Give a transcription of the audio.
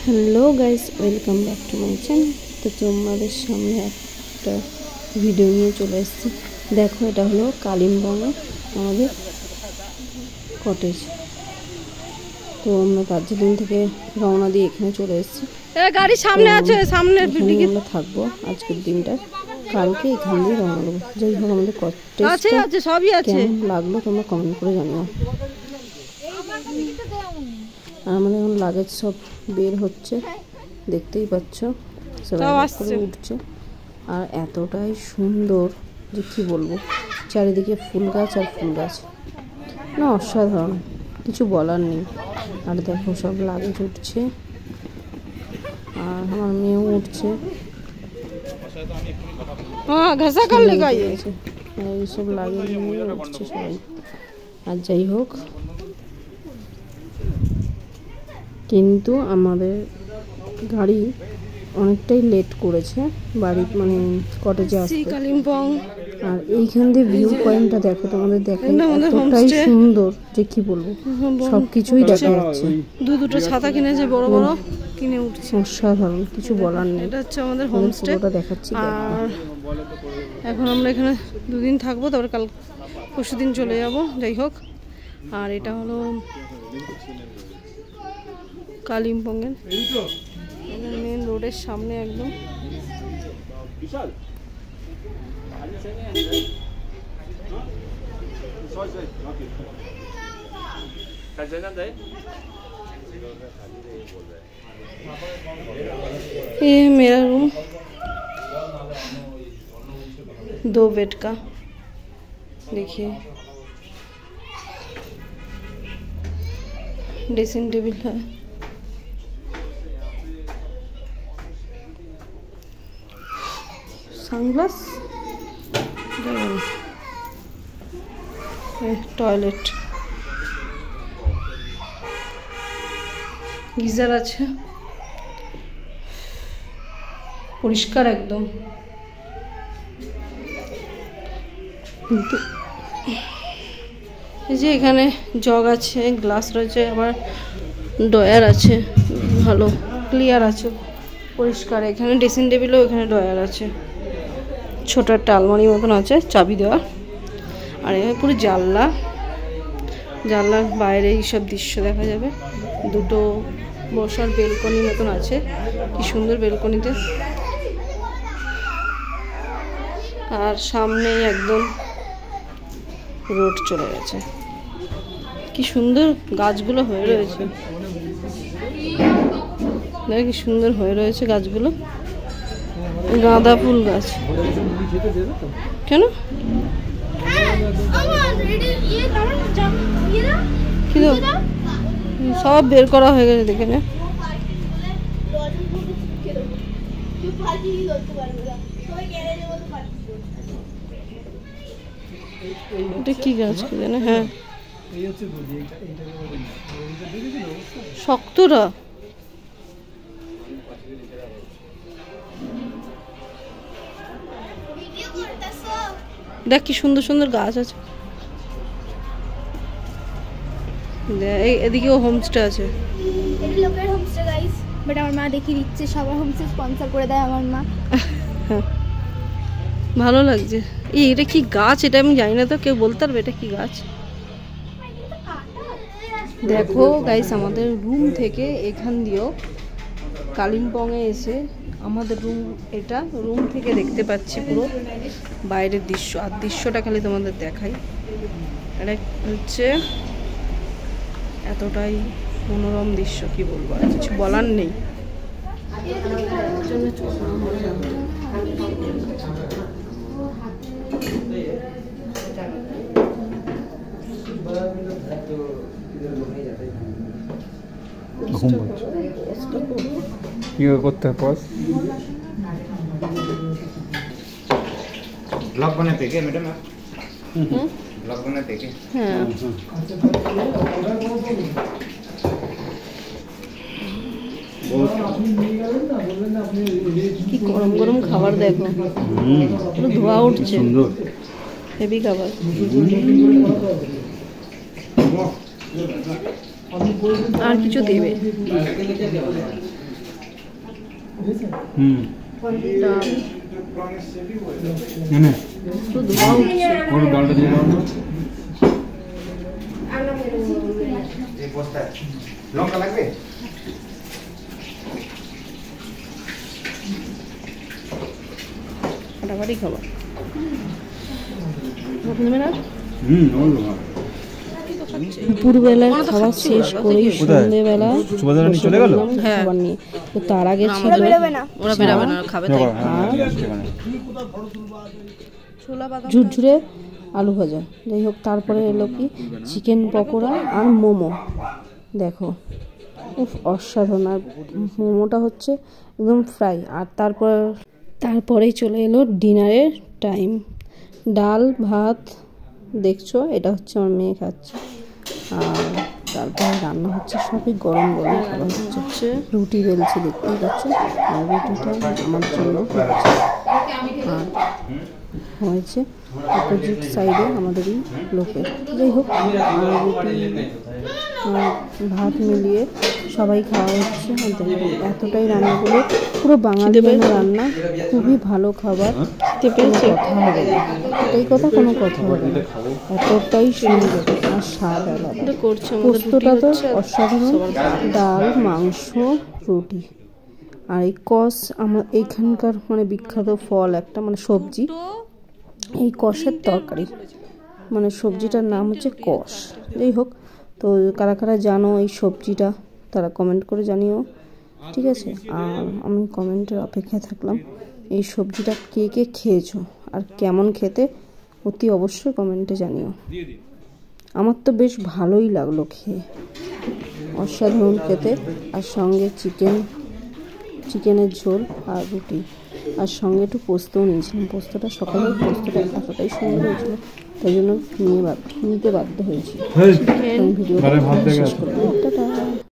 Hello guys, welcome back to my channel. তো তোমাদের সামনে একটা ভিডিও নিয়ে চলে এসেছি। দেখো, এটা হলো কালিম্পংয়ে আমাদের কটেজ। তো আমরা দার্জিলিং থেকে রওনা দিয়ে এখানে চলে এসেছি। গাড়ি সামনে আছে, সামনের দিকে আমরা থাকবো আজকের দিনটা। কালকে এখান দিয়ে রওনা দেবো। যাই হোক, আমাদের কটেজটা আছে, সবই আছে। কেমন লাগলো তোমরা কমেন্ট করে জানিও। আর আমাদের এখন লাগেজ সব বের হচ্ছে, দেখতেই পাচ্ছ, সবাই উঠছে। আর এতটাই সুন্দর যে কি বলবো, চারিদিকে ফুল গাছ আর ফুল গাছ, না অসাধারণ, কিছু বলার নেই। আর দেখো সব লাগেজ উঠছে, আর আমার মেয়েও উঠছে। এইসব লাগেজ নিয়ে উঠছে সবাই। আর যাই হোক, কিন্তু আমাদের গাড়ি অনেকটাই লেট করেছে বাড়ি, মানে কটেজে আসতে। কালিম্পং আর এইখান দিয়ে ভিউ পয়েন্টটা দেখো, তোমাদের দেখো, এতটাই সুন্দর যে কি বলবো, সবকিছুই দেখা যাচ্ছে। দুটো ছাতা কিনেছে বড় বড়, কিনে উঠছে, অসাধারণ, কিছু বলার নেই। এটা হচ্ছে আমাদের হোমস্টে, দেখাচ্ছি। আর এখন আমরা এখানে দুদিন থাকবো, তারপরে কাল পরশু দিন চলে যাব। যাই হোক, আর এটা হলো কালিম্পংয়ের মেন রোডের সামনে একদম। ये मेरा रूम 2 बेड का, देखिए ड्रेसिंग टेबल है, सनग्लास, टॉयलेट, गीजर আছে, পরিষ্কার একদম। এই যে এখানে জগ আছে, গ্লাস রয়েছে, আবার ডয়ার আছে, ভালো ক্লিয়ার আছে, পরিষ্কার। এখানে ড্রেসিং টেবিলও, এখানে ডয়ার আছে, ছোট একটা আলমারি মতন আছে, চাবি দেওয়া। আর এখানে পুরো জানলার বাইরে এইসব দৃশ্য দেখা যাবে। দুটো বসার বেলকনি মতন আছে, কি সুন্দর বেলকনিতে। আর সামনেই একদম রোড চলে গেছে, কি সুন্দর গাছগুলো হয়ে রয়েছে, দেখ কি সুন্দর হয়ে রয়েছে গাছগুলো, গাঁদা ফুল গাছ। কেন কি সব বের করা হয়ে গেছে, দেখে না। এটা কি গাছ কি জানে? হ্যাঁ, শক্তরা। দেখ কি সুন্দর সুন্দর গাছ আছে। এদিকেও হোমস্টে আছে। এটা লোকাল হোমস্টে গাইস, বাট আমার মা দেখিয়ে দিচ্ছে, সবার হোমস্টে স্পন্সর করে দেয় আমার মা। ভালো লাগছে। এটা কি গাছ? এটা আমি জানি না, তো কেউ বলতে পারবে এটা কি গাছ? দেখো গাইস, আমাদের রুম থেকে এখান দিয়েও কালিম্পংয়ে এসে আমাদের রুম, এটা রুম থেকে দেখতে পাচ্ছি পুরো বাইরের দৃশ্য। আর দৃশ্যটা খালি তোমাদের দেখাই, এটা হচ্ছে এতটাই মনোরম দৃশ্য, কি বলবো, আর কিছু বলার নেই। কি করতে হয়? পজ ब्लॉग बनाते क्या मैडम आप? ब्लॉग बनाते क्या? हाँ, কি গরম গরম খাবার দেখো, পুরো ধোয়া উঠছে, হেভি খাবার। আর কিছু দেবে। ধোয়া উঠছে। এই বস্তা লঙ্কা লাগবে? ফাটাফাটি খাবার নেবে না? দুপুরবেলার খাবার শেষ করেই সন্ধ্যেবেলা চলে গেল খাবার নিয়ে। তো তার আগে ছিল ওরা বেরোবে না, খাবে তাই। ঝুরঝুরে আলু ভাজা, যাই হোক। তারপরে এলো কি চিকেন পকোড়া আর মোমো। দেখো উফ, অসাধারণ। আর মোমোটা হচ্ছে একদম ফ্রাই। আর তারপরেই চলে এলো ডিনারের টাইম। ডাল ভাত দেখছো, এটা হচ্ছে আমার মেয়ে খাচ্ছে। আর তারপরে রান্না হচ্ছে, সবই গরম গরম খাবার হচ্ছে। রুটি বেলছে দেখতেই পাচ্ছ, আর রুটিটা আমার জন্য আর হয়েছে অপোজিট সাইডে আমাদেরই লোকের। যাই হোক, রুটি ভাত মিলিয়ে সবাই খাওয়া হচ্ছে। আর দেখো এতটাই রান্নাগুলো পুরো বাঙালি রান্না, খুবই ভালো খাবার। কথা হবে না, এই কথা কোনো কথা হবে না, এতটাই সুন্দর আর স্বাদ আলাদা। পোস্তটা তো অসাধারণ, ডাল মাংস রুটি। আর এই কষ আমার এইখানকার মানে বিখ্যাত ফল একটা, মানে সবজি, এই কষের তরকারি, মানে সবজিটার নাম হচ্ছে কষ। যাই হোক, তো কারা কারা জানো এই সবজিটা তারা কমেন্ট করে জানিও, ঠিক আছে? আর আমি কমেন্টের অপেক্ষায় থাকলাম। এই সবজিটা কে কে খেয়েছো আর কেমন খেতে অতি অবশ্যই কমেন্টে জানিও। আমার তো বেশ ভালোই লাগলো খেয়ে, অসাধারণ খেতে। আর সঙ্গে চিকেনের ঝোল আর রুটি, আর সঙ্গে একটু পোস্তও নিয়েছিলাম। পোস্তটা সকালের পোস্তটা এতটাই সুন্দর হয়েছিল, তাই জন্য নিতে বাধ্য হয়েছি। ভিডিওটা শেষ করে টাটা।